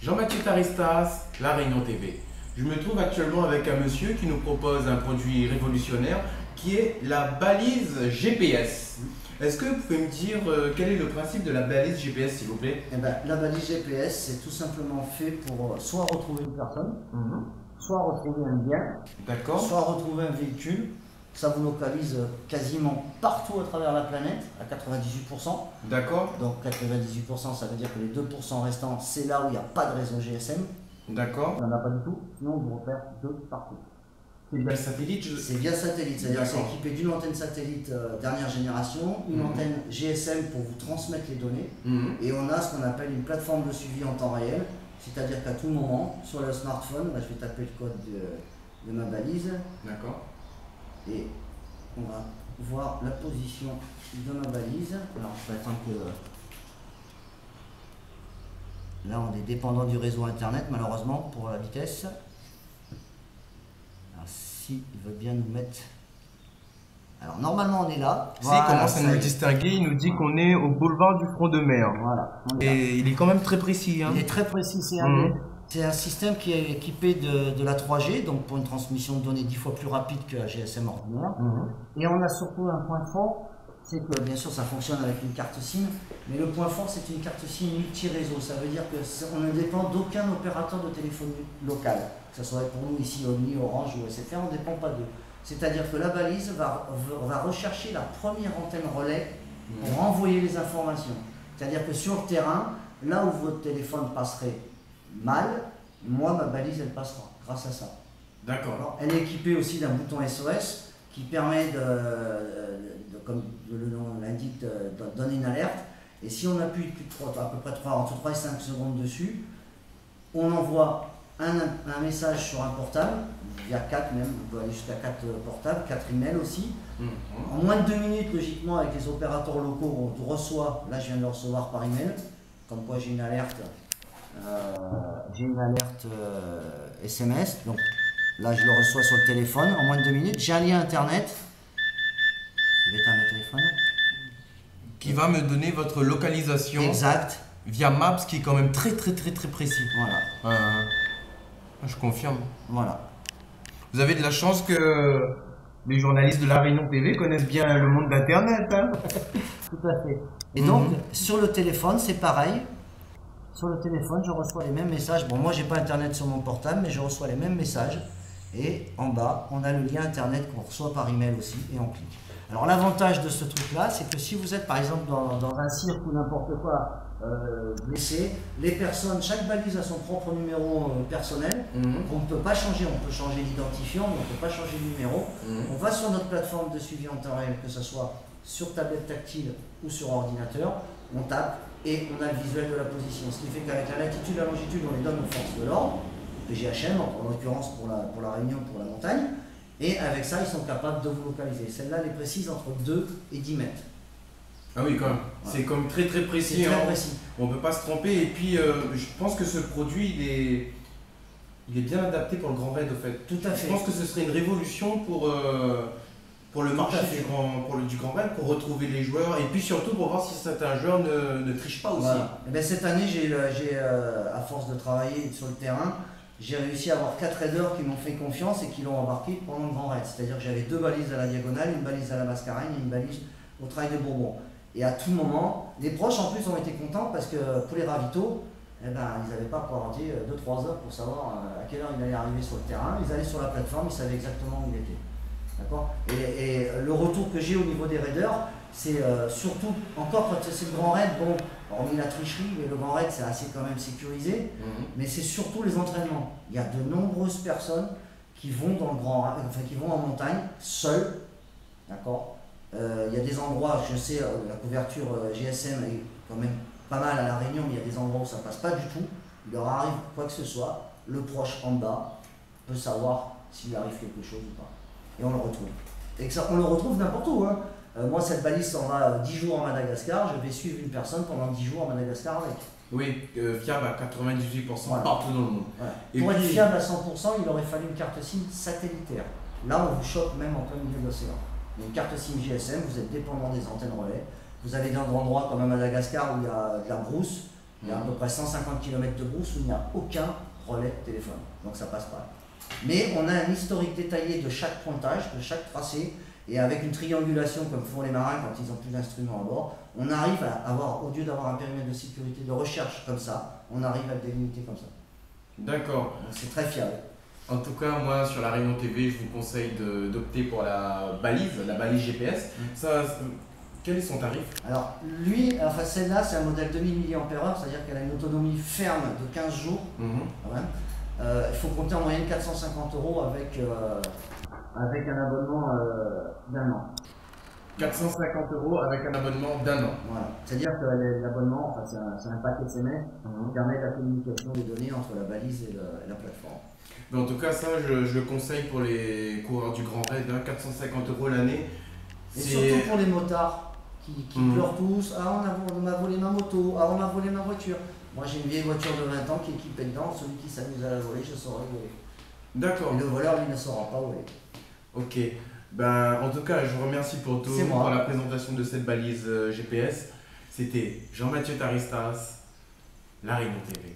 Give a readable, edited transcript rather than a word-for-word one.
Jean-Mathieu Taristas, La Réunion TV. Je me trouve actuellement avec un monsieur qui nous propose un produit révolutionnaire qui est la balise GPS. Est-ce que vous pouvez me dire quel est le principe de la balise GPS, s'il vous plaît? Eh ben, la balise GPS, c'est tout simplement fait pour soit retrouver une personne, soit retrouver un bien, D'accord. soit retrouver un véhicule. Ça vous localise quasiment partout à travers la planète, à 98%. D'accord. Donc 98%, ça veut dire que les 2% restants, c'est là où il n'y a pas de réseau GSM. D'accord. Il n'y en a pas du tout, sinon on vous repère de partout. C'est via satellite C'est via satellite, c'est-à-dire c'est équipé d'une antenne satellite dernière génération, une antenne GSM pour vous transmettre les données, et on a ce qu'on appelle une plateforme de suivi en temps réel, c'est-à-dire qu'à tout moment, sur le smartphone, là, je vais taper le code de ma balise. D'accord. Et on va voir la position de ma balise. Alors je vais être un peu... Là on est dépendant du réseau internet malheureusement pour la vitesse. Alors si il veut bien nous mettre... Alors normalement on est là. Si, il commence à nous distinguer, il nous dit qu'on est au boulevard du Front de Mer. Voilà. Et il est quand même très précis. Hein. Il est très précis, c'est un système qui est équipé de la 3G, donc pour une transmission de données 10 fois plus rapide que la GSM ordinaire. Et on a surtout un point fort, c'est que bien sûr ça fonctionne avec une carte SIM, mais le point fort c'est une carte SIM multi-réseau. Ça veut dire qu'on ne dépend d'aucun opérateur de téléphonie local, que ce soit pour nous ici Omni, Orange ou SFR, on ne dépend pas d'eux. C'est-à-dire que la balise va rechercher la première antenne relais pour envoyer les informations. C'est-à-dire que sur le terrain, là où votre téléphone passerait mal, moi ma balise elle passera grâce à ça. D'accord. Elle est équipée aussi d'un bouton SOS qui permet comme le nom l'indique, de donner une alerte, et si on appuie à peu près entre 3 et 5 secondes dessus, on envoie un message sur un portable, via 4 même, on peut aller jusqu'à 4 portables, 4 emails aussi. En moins de 2 minutes, logiquement, avec les opérateurs locaux, on reçoit, là je viens de le recevoir par email, comme quoi j'ai une alerte. SMS, donc là je le reçois sur le téléphone en moins de 2 minutes. J'ai un lien internet, je vais éteindre le téléphone, Qui va me donner votre localisation. Exact. Via Maps, qui est quand même très précis. Voilà. Je confirme. Voilà. Vous avez de la chance que les journalistes de La Réunion TV connaissent bien le monde d'Internet. Hein. Tout à fait. Et donc sur le téléphone c'est pareil. Sur le téléphone, je reçois les mêmes messages. Bon, moi, j'ai pas Internet sur mon portable, mais je reçois les mêmes messages. Et en bas, on a le lien Internet qu'on reçoit par email aussi, et on clique. Alors, l'avantage de ce truc-là, c'est que si vous êtes, par exemple, dans un cirque ou n'importe quoi, blessé, les personnes, chaque balise a son propre numéro personnel. On ne peut pas changer, on peut changer l'identifiant, mais on ne peut pas changer le numéro. On va sur notre plateforme de suivi en temps réel, que ce soit sur tablette tactile ou sur ordinateur, on tape, et on a le visuel de la position. Ce qui fait qu'avec la latitude et la longitude, on les donne aux forces de l'ordre, PGHM en l'occurrence pour la Réunion, pour la montagne, et avec ça, ils sont capables de vous localiser. Celle-là, elle est précise entre 2 et 10 mètres. Ah oui, quand même. Voilà. C'est comme très précis. Très précis. On ne peut pas se tromper. Et puis, je pense que ce produit, il est bien adapté pour le Grand Raid, au fait. Tout à fait. Je pense que ce serait une révolution pour le marché du Grand Raid, pour retrouver les joueurs, et puis surtout pour voir si certains joueurs ne trichent pas aussi. Voilà. Et bien, cette année, à force de travailler sur le terrain, j'ai réussi à avoir 4 raiders qui m'ont fait confiance et qui l'ont embarqué pendant le Grand Raid. C'est-à-dire que j'avais 2 balises à la diagonale, une balise à la mascarène et une balise au trail de Bourbon. Et à tout moment, les proches en plus ont été contents parce que pour les ravitaux, eh ben, ils n'avaient pas pointé 2-3 heures pour savoir à quelle heure il allait arriver sur le terrain. Ils allaient sur la plateforme, ils savaient exactement où il était. D'accord. Et le retour que j'ai au niveau des raiders, c'est surtout, encore quand c'est le Grand Raid, bon, hormis la tricherie, mais le Grand Raid c'est assez quand même sécurisé, mais c'est surtout les entraînements. Il y a de nombreuses personnes qui vont dans le Grand Raid, enfin qui vont en montagne, seules, d'accord. Il y a des endroits, je sais, la couverture GSM est quand même pas mal à La Réunion, mais il y a des endroits où ça passe pas du tout. Il leur arrive quoi que ce soit, le proche en bas peut savoir s'il arrive quelque chose ou pas. Et on le retrouve. Et que ça, on le retrouve n'importe où. Hein. Moi, cette balise s'en va 10 jours en Madagascar. Je vais suivre une personne pendant 10 jours en Madagascar avec. Oui, fiable à 98% partout dans le monde. Voilà. Pour être fiable à 100%, il aurait fallu une carte SIM satellitaire. Là, on vous chope même en plein milieu de l'océan. Une carte SIM GSM, vous êtes dépendant des antennes relais. Vous avez des endroits comme à Madagascar où il y a de la brousse, Il y a à peu près 150 km de brousse où il n'y a aucun relais de téléphone. Donc ça passe pas. Mais on a un historique détaillé de chaque pointage, de chaque tracé, et avec une triangulation comme font les marins quand ils ont plus d'instruments à bord, on arrive à avoir, au lieu d'avoir un périmètre de sécurité de recherche comme ça, on arrive à le délimiter comme ça. D'accord. Donc c'est très fiable. En tout cas, moi, sur la Réunion TV, je vous conseille d'opter pour la balise GPS. Quel est son tarif? Alors, lui, enfin celle-là, c'est un modèle 2000 mAh, c'est-à-dire qu'elle a une autonomie ferme de 15 jours. Ouais. Il faut compter en moyenne 450 € avec un abonnement d'un an. 450 € avec un abonnement d'un an. Voilà. C'est-à-dire que l'abonnement, enfin, c'est un paquet SMS qui permet la communication des données entre la balise et la plateforme. Mais en tout cas, ça, je le conseille pour les coureurs du Grand Raid, 450 € l'année. Et surtout pour les motards qui pleurent tous. Ah, on m'a volé ma moto, ah, on m'a volé ma voiture. Moi, j'ai une vieille voiture de 20 ans qui est équipée dedans. Celui qui s'amuse à la voler, je saurai où elle est. D'accord. Et le voleur, lui, ne saura pas où elle est. Ok. Ben, en tout cas, je vous remercie pour la présentation de cette balise GPS. C'était Jean-Mathieu Taristas, La Réunion TV.